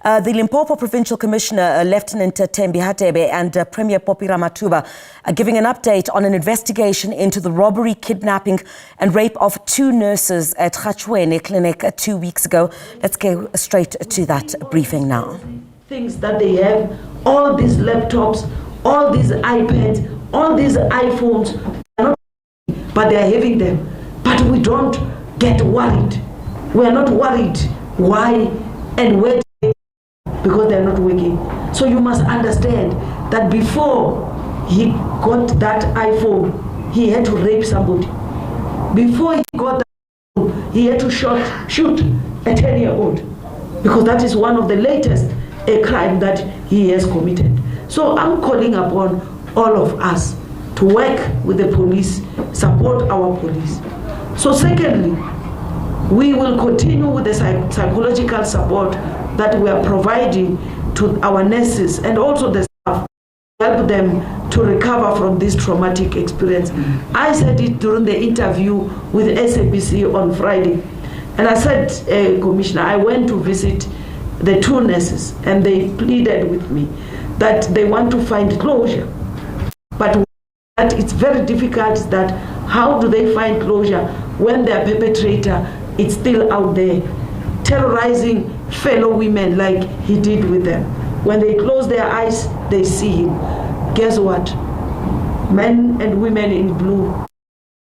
The Limpopo Provincial Commissioner, Lieutenant Thembi Hadebe, and Premier Phophi Ramathuba are giving an update on an investigation into the robbery, kidnapping and rape of 2 nurses at Ga-Chuene Clinic 2 weeks ago. Let's go straight to that briefing now. Things that they have, all these laptops, all these iPads, all these iPhones, but they are having them. But we don't get worried. We are not worried. Why and where? Because they are not working. So you must understand that before he got that iPhone, he had to rape somebody. Before he got that iPhone, he had to shoot a 10-year-old, because that is one of the latest crime that he has committed. So I'm calling upon all of us to work with the police, support our police. So secondly, we will continue with the psychological support that we are providing to our nurses and also the staff, help them to recover from this traumatic experience. I said it during the interview with SABC on Friday, and I said, Commissioner, I went to visit the 2 nurses and they pleaded with me that they want to find closure, but that it's very difficult. That how do they find closure when their perpetrator is still out there terrorizing fellow women like he did with them? When they close their eyes, they see him. Guess what? Men and women in blue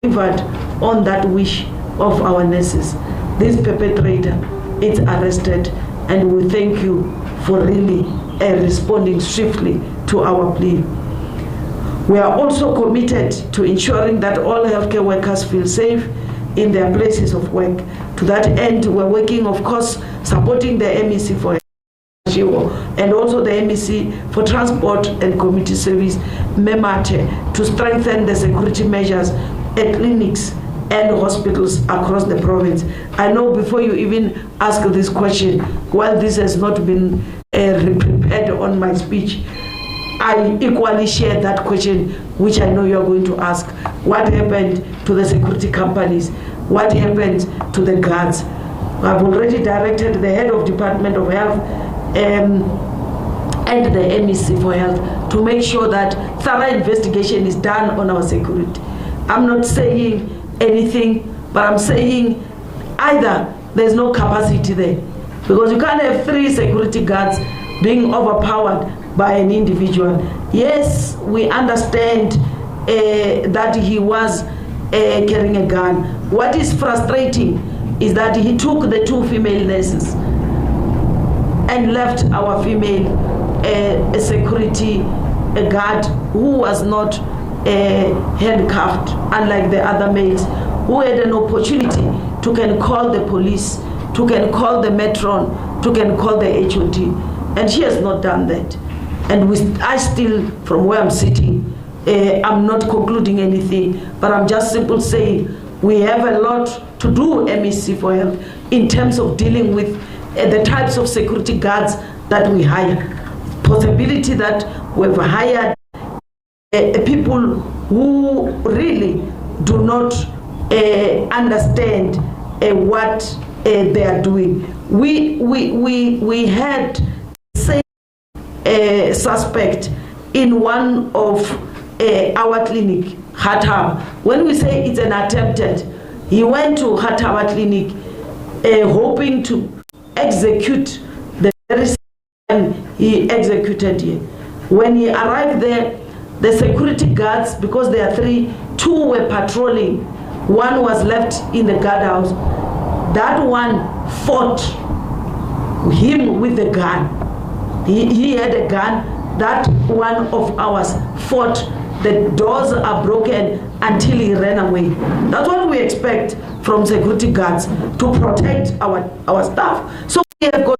delivered on that wish of our nurses. This perpetrator is arrested, and we thank you for really responding swiftly to our plea. We are also committed to ensuring that all healthcare workers feel safe in their places of work. To that end, we're working, of course, supporting the MEC for and also the MEC for Transport and Community Service, MEMATE, to strengthen the security measures at clinics and hospitals across the province. I know before you even ask this question, while this has not been prepared on my speech, I equally share that question, which I know you're going to ask. What happened to the security companies? What happened to the guards? I've already directed the head of Department of Health and the MEC for Health to make sure that thorough investigation is done on our security. I'm not saying anything, but I'm saying either there's no capacity there, because you can't have 3 security guards being overpowered by an individual. Yes, we understand that he was carrying a gun. What is frustrating is that he took the 2 female nurses and left our female security guard who was not handcuffed, unlike the other males who had an opportunity to can call the police, to can call the matron, to can call the HOD, and she has not done that. And I still, from where I'm sitting, I'm not concluding anything, but I'm just simply saying we have a lot to do, MEC for Health, in terms of dealing with the types of security guards that we hire. Possibility that we've hired people who really do not understand what they are doing. We had a suspect in one of our clinic, Hadebe. When we say it's an attempted, he went to Hadebe clinic hoping to execute the very same he executed here. When he arrived there, the security guards, because there are 3, 2 were patrolling, 1 was left in the guardhouse. That one fought him with the gun. He had a gun. That one of ours fought. The doors are broken until he ran away. That's what we expect from security guards, to protect our staff. So we have got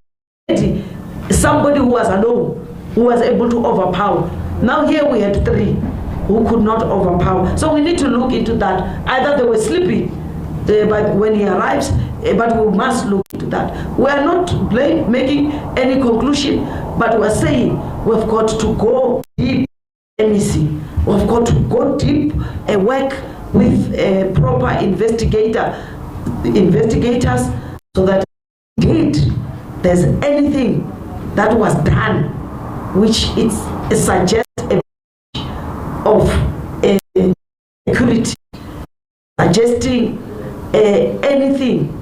somebody who was alone, who was able to overpower. Now here we had 3 who could not overpower. So we need to look into that. Either they were sleeping but when he arrives, but we must look into that. We are not making any conclusion, but we're saying we've got to go deep, MEC. We've got to go deep and work with proper investigators, so that indeed there's anything that was done, which it suggests a of security, suggesting anything,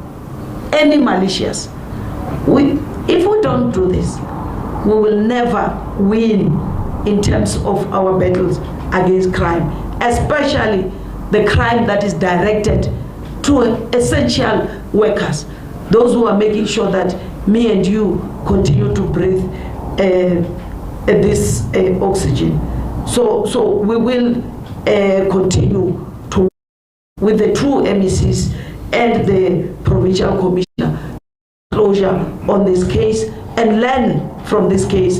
any malicious. If we don't do this, we will never win in terms of our battles against crime, especially the crime that is directed to essential workers, those who are making sure that me and you continue to breathe this oxygen. So we will continue to work with the two MECs and the Provincial Commissioner closure on this case and learn from this case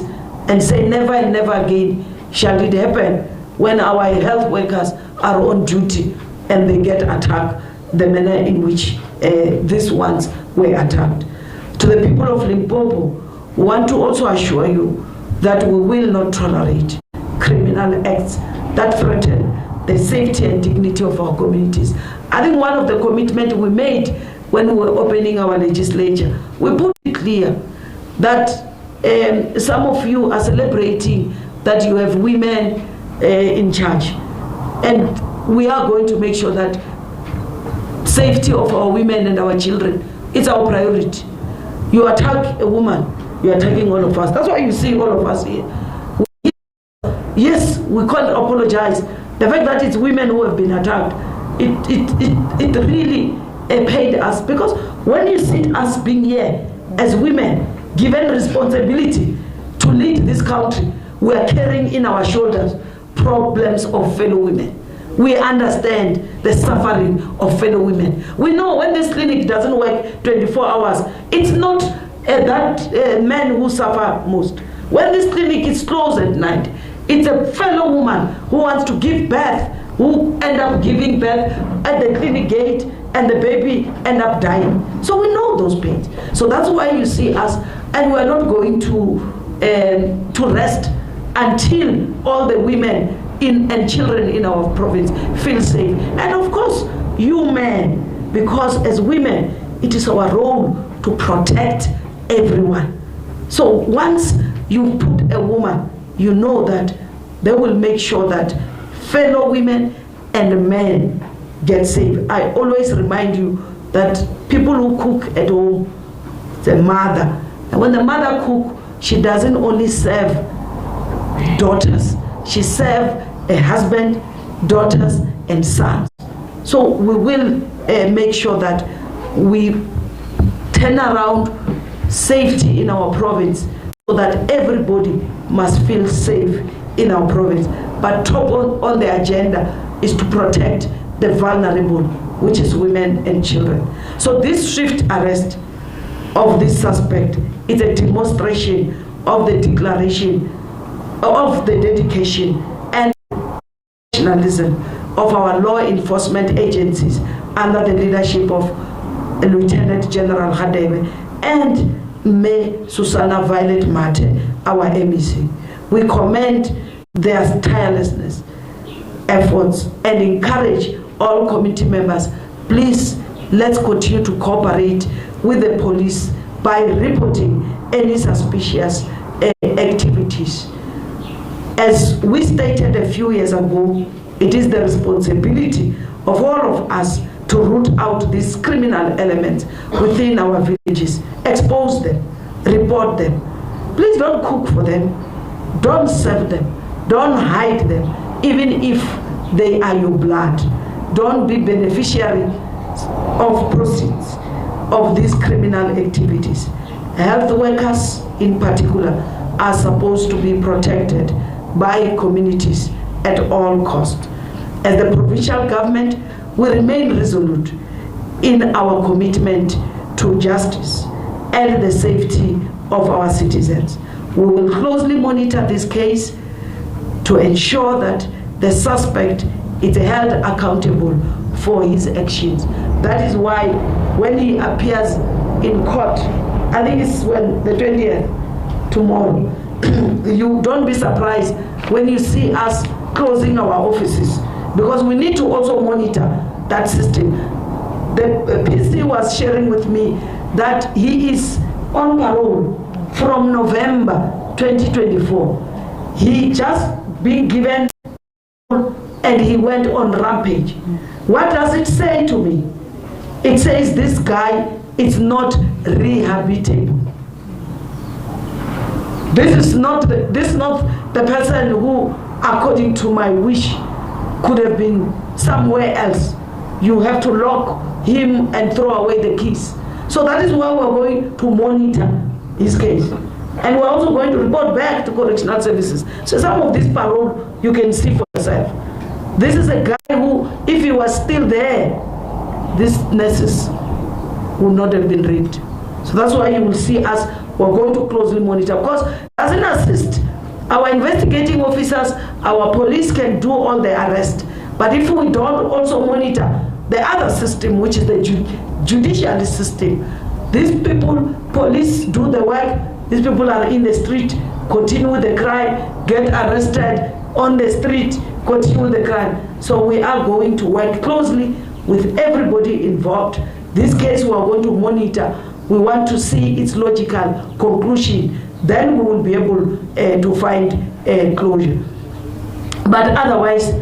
and say never and never again shall it happen when our health workers are on duty and they get attacked the manner in which these ones were attacked. To the people of Limpopo, we want to also assure you that we will not tolerate criminal acts that threaten the safety and dignity of our communities. I think one of the commitments we made when we were opening our legislature, we put it clear that some of you are celebrating that you have women in charge. And we are going to make sure that safety of our women and our children is our priority. You attack a woman, you are attacking all of us. That's why you see all of us here. Yes, we can't apologize. The fact that it's women who have been attacked, it really paid us, because when you see us being here as women, given responsibility to lead this country, we are carrying in our shoulders problems of fellow women. We understand the suffering of fellow women. We know when this clinic doesn't work 24 hours, it's not that men who suffer most. When this clinic is closed at night, it's a fellow woman who wants to give birth, who end up giving birth at the clinic gate, and the baby end up dying. So we know those pains. So that's why you see us, and we're not going to rest until all the women and children in our province feel safe. And of course, you men, because as women, it is our role to protect everyone. So once you put a woman, you know that they will make sure that fellow women and men get safe. I always remind you that people who cook at home, the mother, and when the mother cooks, she doesn't only serve daughters, she serves a husband, daughters, and sons. So we will make sure that we turn around safety in our province so that everybody must feel safe in our province. But top on the agenda is to protect the vulnerable, which is women and children. So this swift arrest of this suspect is a demonstration of the declaration of the dedication and professionalism of our law enforcement agencies under the leadership of Lieutenant General Hadebe and May Susana Violet Mate, our MEC. We commend their tirelessness, efforts, and encourage all committee members, please let's continue to cooperate with the police by reporting any suspicious activities. As we stated a few years ago, it is the responsibility of all of us to root out these criminal elements within our villages, expose them, report them. Please don't cook for them, don't serve them, don't hide them, even if they are your blood. Don't be beneficiary of proceeds of these criminal activities. Health workers in particular are supposed to be protected by communities at all costs. As the provincial government, we remain resolute in our commitment to justice and the safety of our citizens. We will closely monitor this case to ensure that the suspect is held accountable for his actions. That is why when he appears in court, I think it's when the 20th, tomorrow, you don't be surprised when you see us closing our offices, because we need to also monitor that system. The PC was sharing with me that he is on parole from November 2024. He just been given and he went on rampage. What does it say to me? It says this guy is not rehabilitable. This is not the person who, according to my wish, could have been somewhere else. You have to lock him and throw away the keys. So that is why we're going to monitor his case. And we're also going to report back to correctional services. So some of this parole, you can see for yourself. This is a guy who, if he was still there, these nurses would not have been raped. So that's why you will see us, we're going to closely monitor. Because as an assist, our investigating officers, our police can do all the arrest. But if we don't also monitor the other system, which is the judicial system, these people, police do the work, these people are in the street, continue with the crime, get arrested on the street, continue with the crime. So we are going to work closely with everybody involved. This case we are going to monitor. We want to see its logical conclusion. Then we will be able to find closure. But otherwise,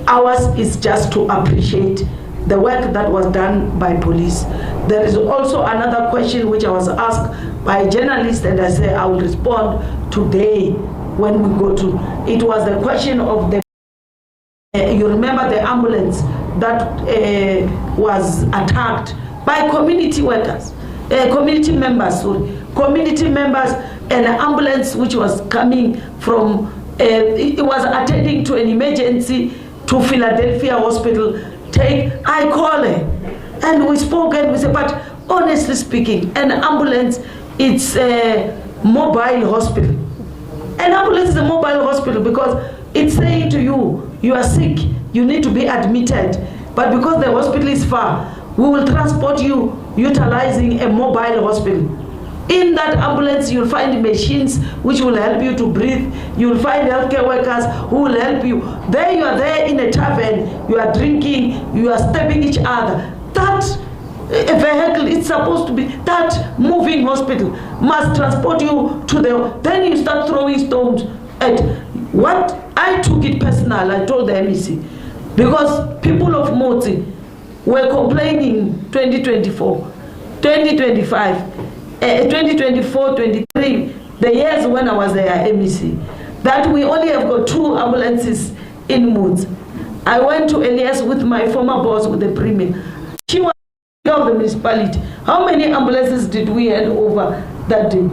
ours is just to appreciate the work that was done by police. There is also another question which I was asked by a journalist, and I say I will respond today when we go to. It was the question of the, you remember the ambulance that was attacked by community workers, community members, and an ambulance which was coming from, it was attending to an emergency to Philadelphia Hospital. I call her and we spoke and we said, but honestly speaking, an ambulance, it's a mobile hospital. An ambulance is a mobile hospital because it's saying to you, you are sick, you need to be admitted. But because the hospital is far, we will transport you utilizing a mobile hospital. In that ambulance, you'll find machines which will help you to breathe. You'll find healthcare workers who will help you. There you are there in a tavern, you are drinking, you are stabbing each other. That vehicle is supposed to be, that moving hospital must transport you to the, then you start throwing stones at what, I took it personal, I told the MEC, because people of Moti were complaining 2024, 2025, 2024, 23, the years when I was there, MEC, that we only have got 2 ambulances in Moods. I went to Elias with my former boss, with the premier. She was of the municipality. How many ambulances did we hand over that day?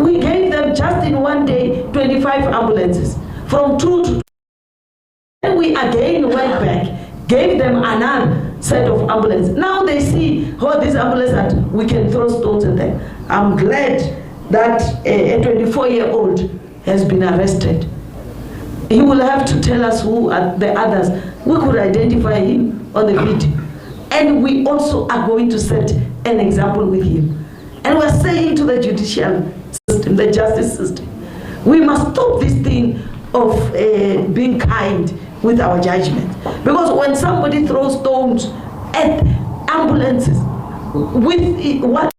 We gave them just in one day 25 ambulances, from 2 to 2. Then we again went back, gave them another set of ambulance. Now they see, oh, this ambulance that we can throw stones at them. I'm glad that a 24-year-old has been arrested. He will have to tell us who are the others. We could identify him on the video. And we also are going to set an example with him. And we're saying to the judicial system, the justice system, we must stop this thing of being kind with our judgment. Because when somebody throws stones at ambulances, with what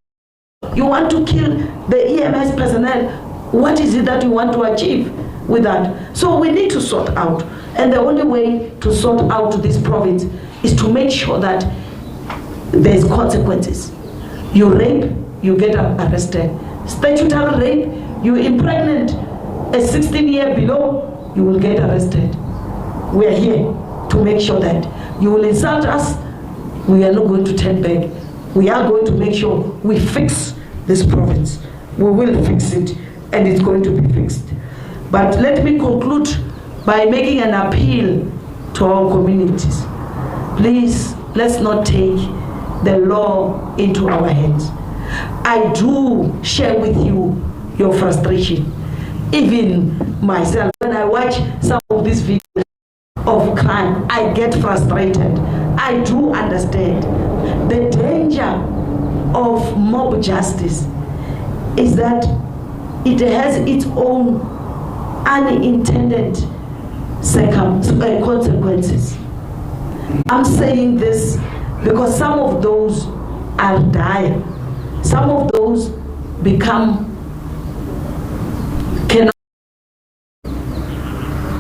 you want to kill the EMS personnel, what is it that you want to achieve with that? So we need to sort out. And the only way to sort out this province is to make sure that there's consequences. You rape, you get arrested. Statutory rape, you impregnate a 16-year below, you will get arrested. We are here to make sure that you will insult us, we are not going to turn back. We are going to make sure we fix this province. We will fix it, and it's going to be fixed. But let me conclude by making an appeal to our communities. Please, let's not take the law into our hands. I do share with you your frustration. Even myself, when I watch some of these videos of crime, I get frustrated. I do understand. The danger of mob justice is that it has its own unintended consequences. I'm saying this because some of those are dire. Some of those become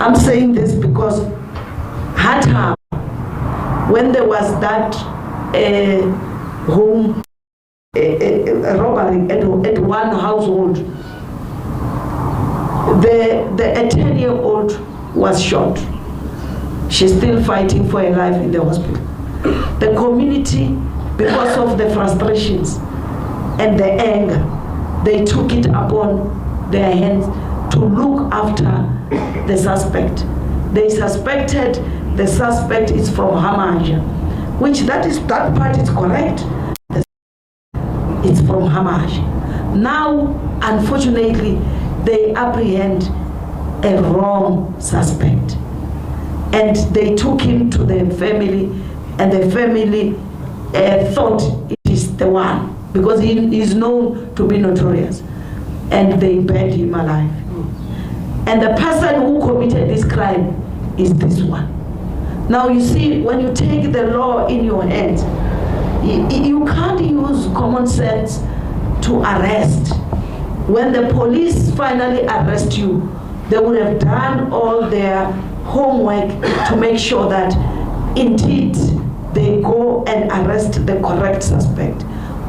I'm saying this because Hadebe, when there was that home robbery at one household, a 10-year-old was shot. She's still fighting for her life in the hospital. The community, because of the frustrations and the anger, they took it upon their hands to look after the suspect. They suspected the suspect is from Hamaja, which that part is correct. It's from Hamaja. Now, unfortunately, they apprehend a wrong suspect. And they took him to the family, and the family thought it is the one, because he is known to be notorious. And they burned him alive. And the person who committed this crime is this one. Now you see, when you take the law in your hands, you can't use common sense to arrest. When the police finally arrest you, they would have done all their homework to make sure that indeed they go and arrest the correct suspect.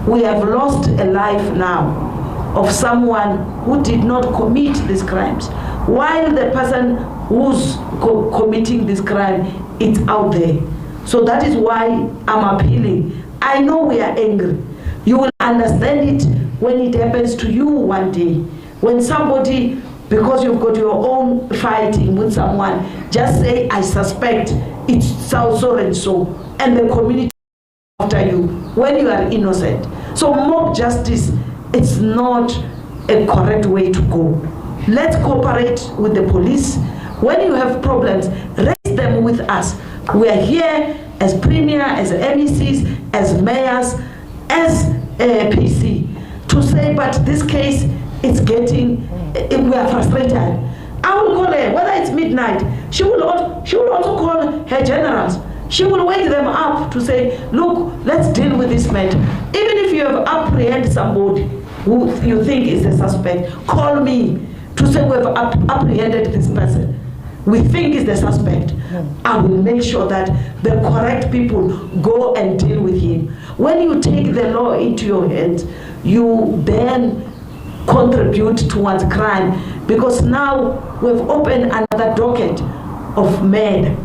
We have lost a life now of someone who did not commit these crimes, while the person who's committing this crime is out there. So that is why I'm appealing. I know we are angry. You will understand it when it happens to you one day. When somebody, because you've got your own fighting with someone, just say, I suspect it's so and so, and the community after you when you are innocent. So mob justice, it's not a correct way to go. Let's cooperate with the police. When you have problems, raise them with us. We are here as Premier, as MECs, as mayors, as PC, to say, but this case is getting, we are frustrated. I will call her, whether it's midnight, she will also call her generals. She will wake them up to say, look, let's deal with this matter. Even if you have apprehended somebody who you think is a suspect, call me to say we have apprehended this person. We think is the suspect. I will make sure that the correct people go and deal with him. When you take the law into your hands, you then contribute towards crime, because now we've opened another docket of murder,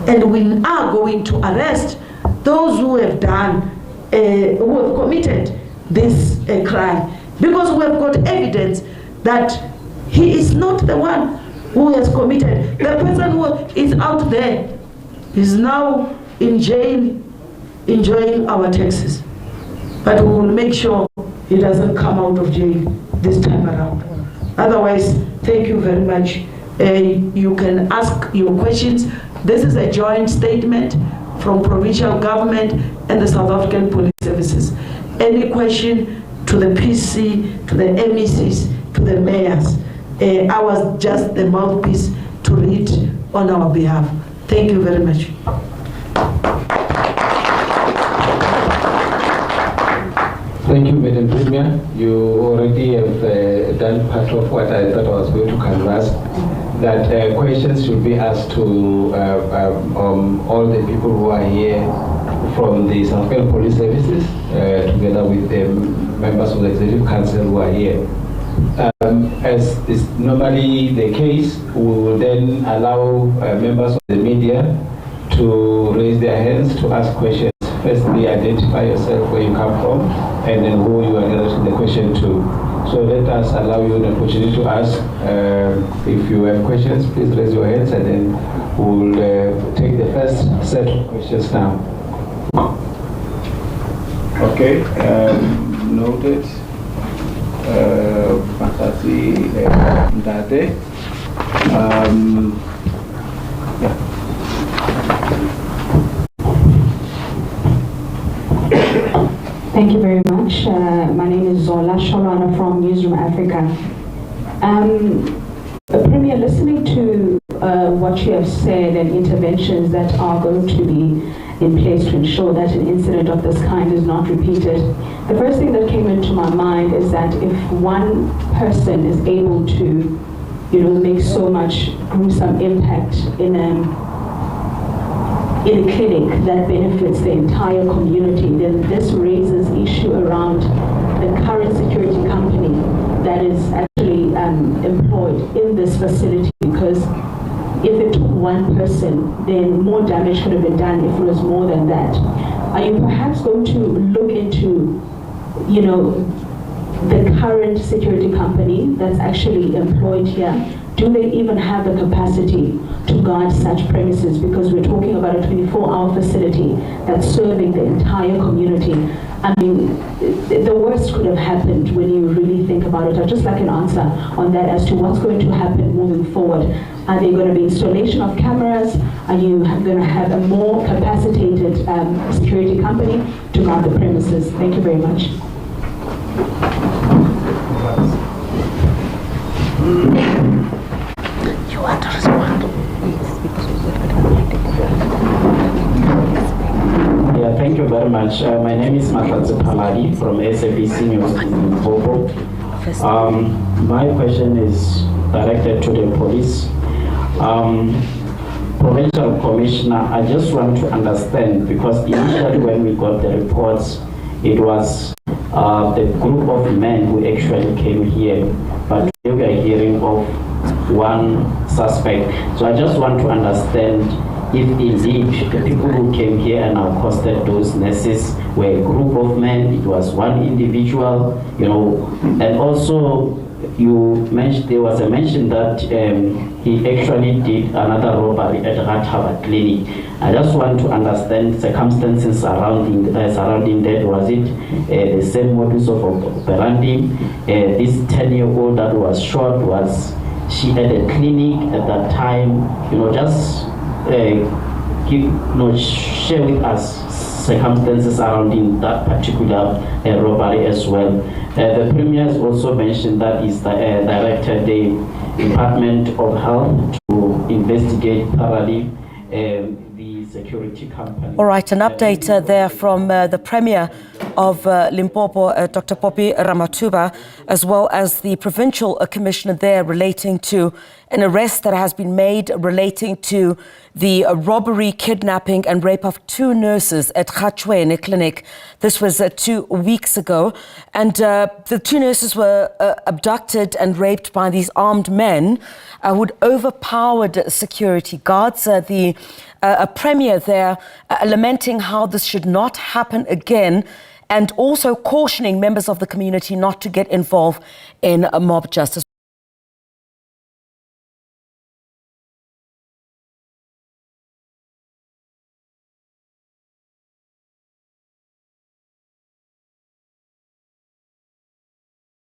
and we are going to arrest those who have done, who have committed this crime, because we have got evidence that he is not the one who has committed. The person who is out there is now in jail enjoying our taxes. But we will make sure he doesn't come out of jail this time around. Otherwise, thank you very much. You can ask your questions. This is a joint statement from provincial government and the South African Police Services. Any question to the PC, to the MECs, to the mayors, I was just the mouthpiece to read on our behalf. Thank you very much. Thank you, Madam Premier. You already have done part of what I thought I was going to canvass, that questions should be asked to all the people who are here from the South African Police Services, together with the members of the Executive Council who are here. As is normally the case, we will then allow members of the media to raise their hands to ask questions. Firstly, identify yourself, where you come from, and then who you are directing the question to. So let us allow you an opportunity to ask. If you have questions, please raise your hands, and then we'll take the first set of questions now. Okay, noted. Fantasy Ndade. Yeah. Thank you very much. My name is Zola Shalwana from Newsroom Africa. Premier, listening to what you have said and interventions that are going to be in place to ensure that an incident of this kind is not repeated, the first thing that came into my mind is that if one person is able to make so much gruesome impact in a clinic that benefits the entire community, then this raises issue around the current security company that is actually employed in this facility, because if it took one person, then more damage could have been done if it was more than that. Are you perhaps going to look into, the current security company that's actually employed here? Do they even have the capacity to guard such premises? Because we're talking about a 24-hour facility that's serving the entire community. I mean, the worst could have happened when you really think about it. I'd just like an answer on that as to what's going to happen moving forward. Are there going to be installation of cameras? Are you going to have a more capacitated security company to guard the premises? Thank you very much. You want to respond? Yeah, thank you very much. My name is Ramathuba from SABC News in Limpopo. My question is directed to the police. Provincial Commissioner, I just want to understand, because initially when we got the reports, it was the group of men who actually came here, but today we are hearing of one suspect. So I just want to understand if indeed the people who came here and accosted those nurses were a group of men, it was one individual, and also there was a mention that he actually did another robbery at Ramathuba Clinic. I just want to understand circumstances surrounding that. Was it the same modus of operandi? This 10-year-old that was shot, was she at a clinic at that time? Just share with us circumstances surrounding that particular robbery as well. The Premier has also mentioned that he's directed the Department of Health to investigate thoroughly the security company. All right, an update there from the Premier of Limpopo, Dr. Phophi Ramathuba, as well as the Provincial Commissioner there, relating to an arrest that has been made relating to the robbery, kidnapping and rape of 2 nurses at Ga-Chuene Clinic. This was 2 weeks ago. And the 2 nurses were abducted and raped by these armed men who'd overpowered security guards. The Premier there lamenting how this should not happen again, and also cautioning members of the community not to get involved in mob justice.